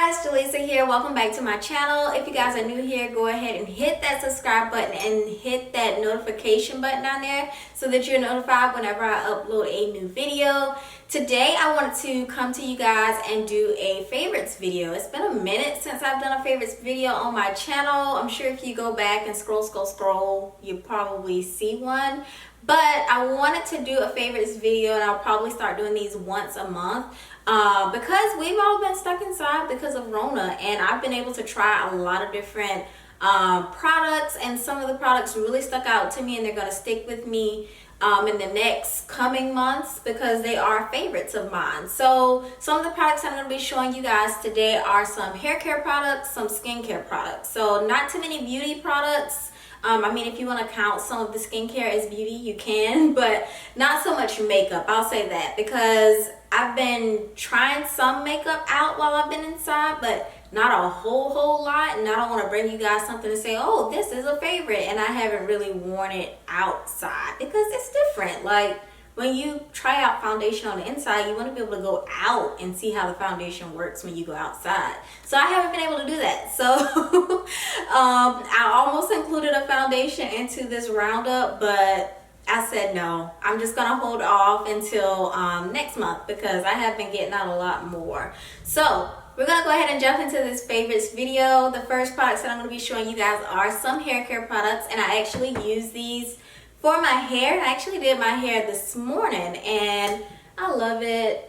guys, Jaleesa here. Welcome back to my channel. If you guys are new here, go ahead and hit that subscribe button and hit that notification button down there so that you're notified whenever I upload a new video. Today I wanted to come to you guys and do a favorites video. It's been a minute since I've done a favorites video on my channel. I'm sure if you go back and scroll, you probably see one. But I wanted to do a favorites video, and I'll probably start doing these once a month because we've all been stuck inside because of Rona, and I've been able to try a lot of different products, and some of the products really stuck out to me, and they're going to stick with me in the next coming months because they are favorites of mine. So some of the products I'm going to be showing you guys today are some hair care products, some skincare products. So not too many beauty products. I mean, if you want to count some of the skincare as beauty, you can, but not so much makeup. I'll say that because I've been trying some makeup out while I've been inside, but not a whole lot. And I don't want to bring you guys something to say, oh, this is a favorite, and I haven't really worn it outside because it's different. Like when you try out foundation on the inside, you want to be able to go out and see how the foundation works when you go outside. So I haven't been able to do that. So I almost included a foundation into this roundup, but I said no. I'm just going to hold off until next month because I have been getting out a lot more. So we're going to go ahead and jump into this favorites video. The first products that I'm going to be showing you guys are some hair care products, and I actually use these for my hair. I actually did my hair this morning and I love it.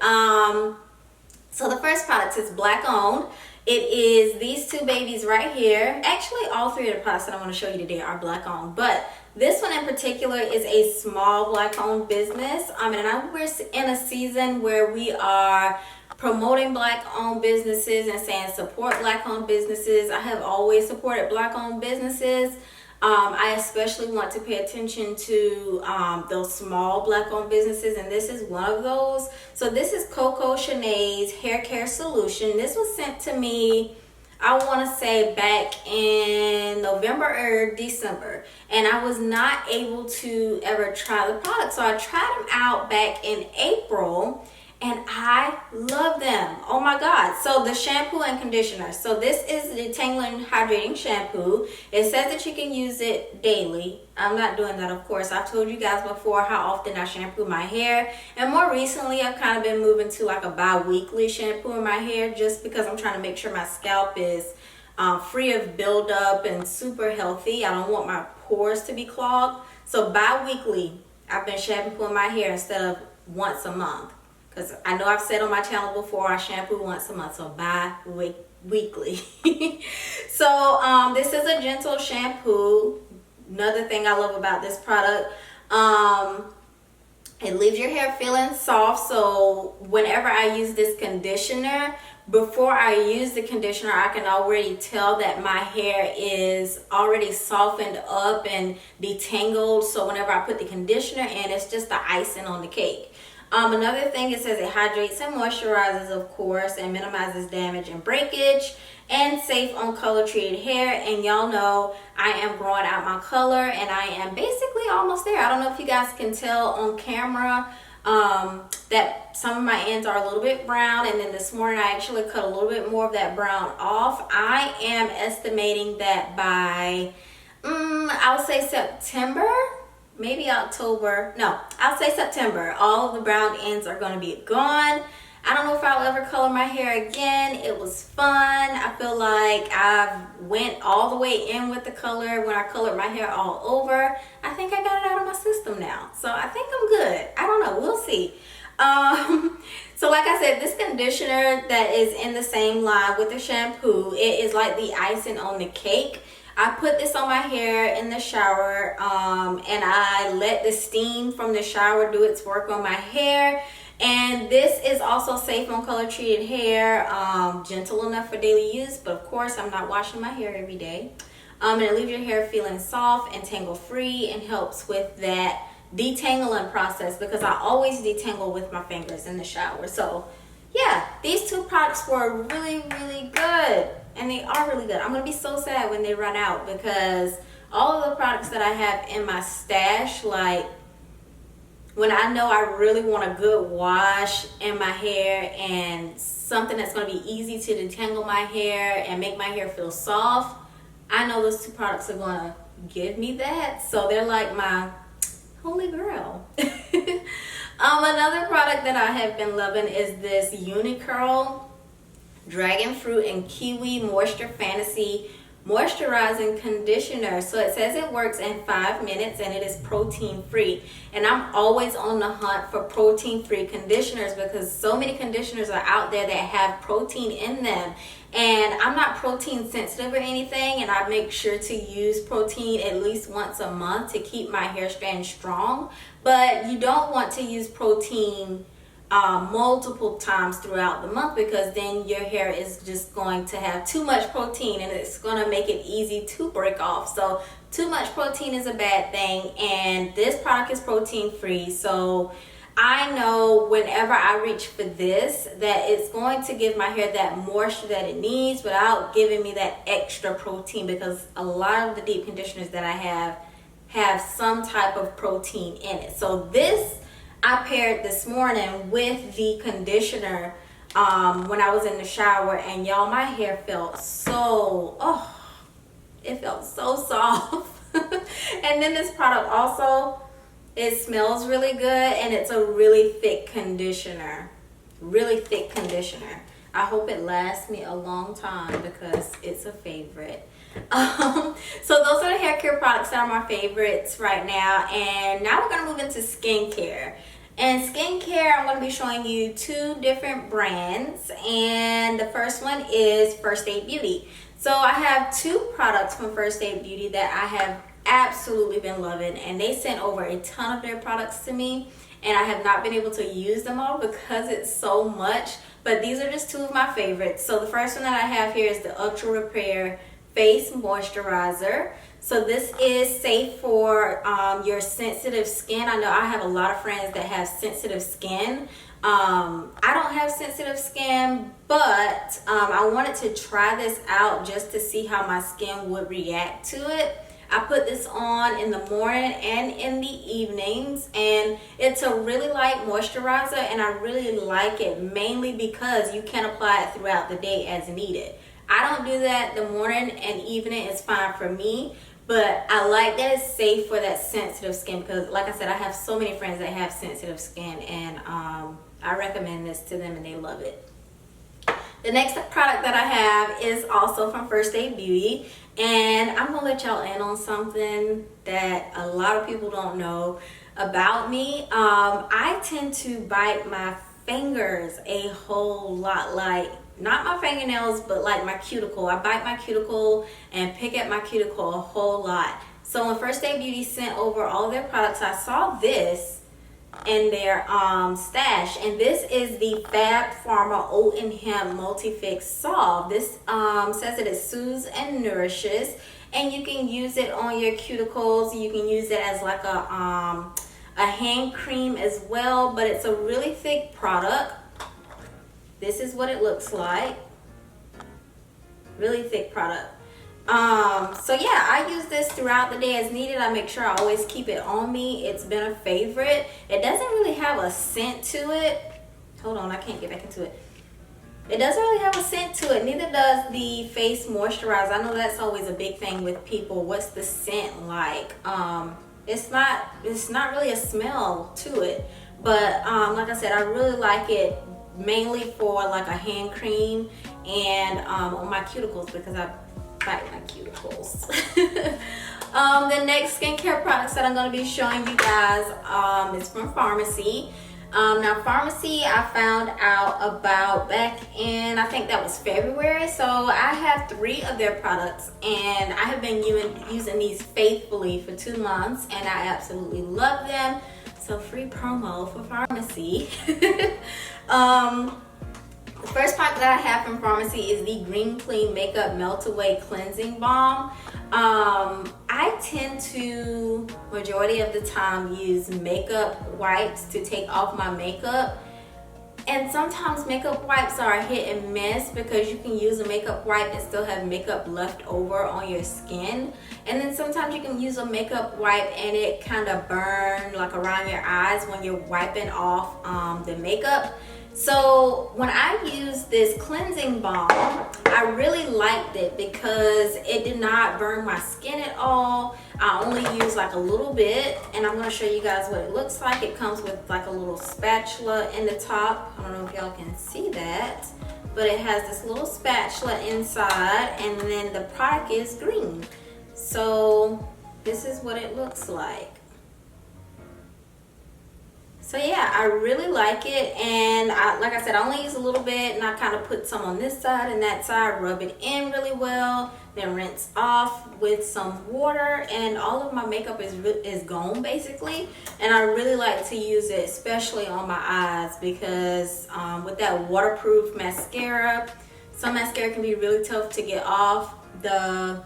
So the first product is black owned. It is these two babies right here. Actually, all three of the products that I want to show you today are black owned, but this one in particular is a small black owned business. And we're in a season where we are promoting black owned businesses and saying support black owned businesses. I have always supported black owned businesses. I especially want to pay attention to those small black owned businesses, and this is one of those. So this is Coco Chanel's hair care solution. This was sent to me, I want to say back in November or December, and I was not able to ever try the product. So I tried them out back in April, and I love them. Oh my God. So the shampoo and conditioner. So this is the Detangling Hydrating Shampoo. It says that you can use it daily. I'm not doing that, of course. I've told you guys before how often I shampoo my hair. And more recently, I've kind of been moving to like a bi-weekly shampoo in my hair just because I'm trying to make sure my scalp is free of buildup and super healthy. I don't want my pores to be clogged. So bi-weekly, I've been shampooing my hair instead of once a month. Because I know I've said on my channel before, I shampoo once a month, so bi-weekly. So this is a gentle shampoo. Another thing I love about this product, it leaves your hair feeling soft. So whenever I use this conditioner, before I use the conditioner, I can already tell that my hair is already softened up and detangled. So whenever I put the conditioner in, it's just the icing on the cake. Another thing, it says it hydrates and moisturizes, of course, and minimizes damage and breakage, and safe on color treated hair. And y'all know I am growing out my color, and I am basically almost there. I don't know if you guys can tell on camera that some of my ends are a little bit brown, and then this morning I actually cut a little bit more of that brown off. I am estimating that by I'll say September, maybe October. No, I'll say September. All of the brown ends are going to be gone. I don't know if I'll ever color my hair again. It was fun. I feel like I've went all the way in with the color when I colored my hair all over. I think I got it out of my system now. So I think I'm good. I don't know. We'll see. So like I said, this conditioner that is in the same line with the shampoo, it is like the icing on the cake. I put this on my hair in the shower, and I let the steam from the shower do its work on my hair. And this is also safe on color treated hair, gentle enough for daily use, but of course I'm not washing my hair every day. And it leaves your hair feeling soft and tangle free, and helps with that detangling process because I always detangle with my fingers in the shower. So yeah, these two products were really good. And they are really good. I'm going to be so sad when they run out because all of the products that I have in my stash, like when I know I really want a good wash in my hair and something that's going to be easy to detangle my hair and make my hair feel soft, I know those two products are going to give me that. So they're like my holy grail. Another product that I have been loving is this Unicurl Dragon Fruit and Kiwi Moisture Fantasy Moisturizing Conditioner. So it says it works in 5 minutes and it is protein free. And I'm always on the hunt for protein free conditioners because so many conditioners are out there that have protein in them. And I'm not protein sensitive or anything, and I make sure to use protein at least once a month to keep my hair strand strong. But you don't want to use protein multiple times throughout the month because then your hair is just going to have too much protein and it's going to make it easy to break off. So too much protein is a bad thing, and this product is protein free. So I know whenever I reach for this that it's going to give my hair that moisture that it needs without giving me that extra protein, because a lot of the deep conditioners that I have some type of protein in it. So this I paired this morning with the conditioner when I was in the shower, and y'all, my hair felt so, it felt so soft. And then this product also, it smells really good, and it's a really thick conditioner. Really thick conditioner. I hope it lasts me a long time because it's a favorite. So those are the hair care products that are my favorites right now. And now we're going to move into skincare. And skincare, I'm going to be showing you 2 different brands. And the first one is First Aid Beauty. So I have 2 products from First Aid Beauty that I have absolutely been loving, and they sent over a ton of their products to me, and I have not been able to use them all because it's so much, but these are just 2 of my favorites. So the first one that I have here is the Ultra Repair Face Moisturizer. So this is safe for your sensitive skin. I know I have a lot of friends that have sensitive skin. I don't have sensitive skin, but I wanted to try this out just to see how my skin would react to it. I put this on in the morning and in the evenings, and it's a really light moisturizer, and I really like it mainly because you can apply it throughout the day as needed. I don't do that. The morning and evening is fine for me, but I like that it's safe for that sensitive skin because, like I said, I have so many friends that have sensitive skin, and I recommend this to them and they love it. The next product that I have is also from First Aid Beauty, and I'm gonna let y'all in on something that a lot of people don't know about me. I tend to bite my fingers a whole lot, like not my fingernails, but like my cuticle. I bite my cuticle and pick at my cuticle a whole lot. So when First Aid Beauty sent over all their products, I saw this in their stash, and this is the Fab Pharma Oat and Hemp Multi-Fix Solve. This says it soothes and nourishes, and you can use it on your cuticles. You can use it as like a hand cream as well, but it's a really thick product. This is what it looks like. Really thick product. So yeah, I use this throughout the day as needed. I make sure I always keep it on me. It's been a favorite. It doesn't really have a scent to it. Hold on, I can't get back into it. It doesn't really have a scent to it. Neither does the face moisturizer. I know that's always a big thing with people. What's the scent like? It's not really a smell to it. But like I said, I really like it mainly for like a hand cream and on my cuticles because I bite my cuticles. The next skincare products that I'm going to be showing you guys is from Pharmacy. Now Pharmacy I found out about back in, I think that was February. So I have 3 of their products, and I have been using these faithfully for 2 months, and I absolutely love them. So free promo for Pharmacy. The first product that I have from Pharmacy is the Green Clean Makeup Melt Away Cleansing Balm. I tend to, majority of the time, use makeup wipes to take off my makeup. And sometimes makeup wipes are hit and miss because you can use a makeup wipe and still have makeup left over on your skin. And then sometimes you can use a makeup wipe and it kind of burn like around your eyes when you're wiping off the makeup. So when I used this cleansing balm, I really liked it because it did not burn my skin at all. I only used like a little bit, and I'm going to show you guys what it looks like. It comes with like a little spatula in the top. I don't know if y'all can see that, but it has this little spatula inside, and then the product is green. So this is what it looks like. So yeah, I really like it, and like I said, I only use a little bit, and I kind of put some on this side and that side, rub it in really well, then rinse off with some water, and all of my makeup is gone basically. And I really like to use it, especially on my eyes, because with that waterproof mascara, some mascara can be really tough to get off. The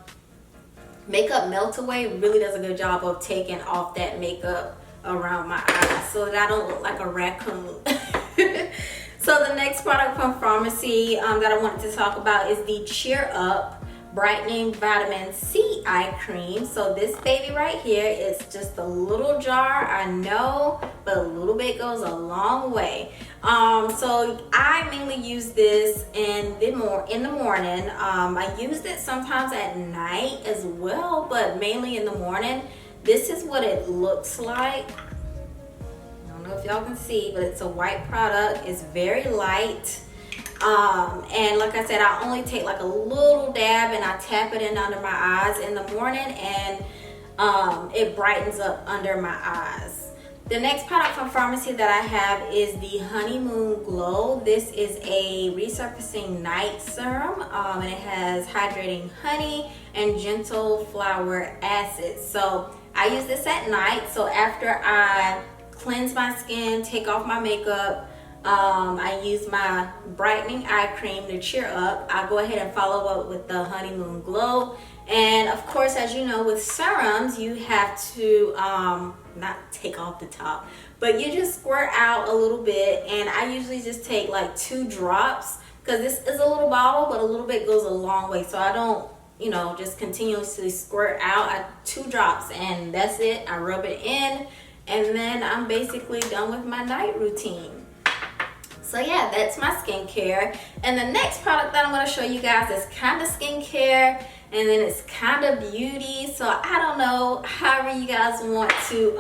makeup melt away really does a good job of taking off that makeup around my eyes so that I don't look like a raccoon. So the next product from Farmacy that I wanted to talk about is the Cheer Up Brightening Vitamin C Eye Cream. So this baby right here is just a little jar, I know, but a little bit goes a long way. So I mainly use this in the morning. I used it sometimes at night as well, but mainly in the morning. This is what it looks like. I don't know if y'all can see, but it's a white product. It's very light. And like I said, I only take like a little dab and I tap it in under my eyes in the morning, and it brightens up under my eyes. The next product from Farmacy that I have is the Honeymoon Glow. This is a resurfacing night serum, and it has hydrating honey and gentle flower acid. So I use this at night. So after I cleanse my skin, take off my makeup, I use my brightening eye cream to cheer up. I go ahead and follow up with the Honeymoon Glow. And of course, as you know, with serums, you have to not take off the top, but you just squirt out a little bit. And I usually just take like 2 drops because this is a little bottle, but a little bit goes a long way. So I don't, just continuously squirt out. 2 drops and that's it. I rub it in, and then I'm basically done with my night routine. So yeah, that's my skincare. And the next product that I'm going to show you guys is kind of skincare, and then it's kind of beauty. So I don't know, however you guys want to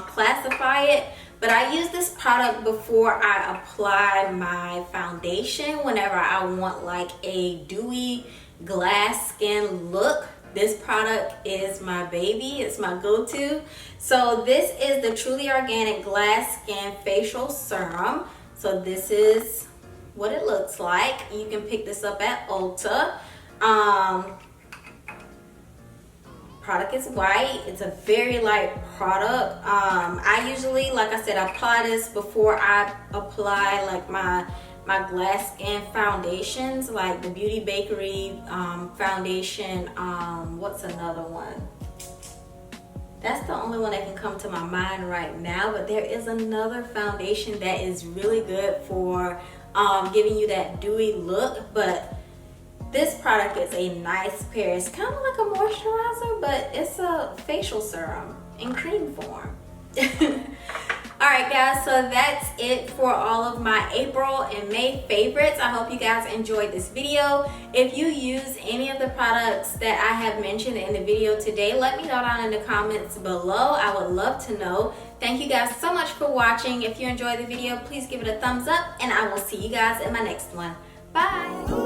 classify it, but I use this product before I apply my foundation whenever I want like a dewy glass skin look. This product is my baby. It's my go-to. So this is the Truly Organic Glass Skin Facial Serum. So this is what it looks like. You can pick this up at Ulta. Product is white. It's a very light product. I usually, like I said, apply this before I apply like my glass skin foundations, like the Beauty Bakery foundation. What's another one? That's the only one that can come to my mind right now, but there is another foundation that is really good for giving you that dewy look. But this product is a nice pair. It's kind of like a moisturizer, but it's a facial serum in cream form. Alright guys, so that's it for all of my April and May favorites. I hope you guys enjoyed this video. If you use any of the products that I have mentioned in the video today, let me know down in the comments below. I would love to know. Thank you guys so much for watching. If you enjoyed the video, please give it a thumbs up, and I will see you guys in my next one. Bye!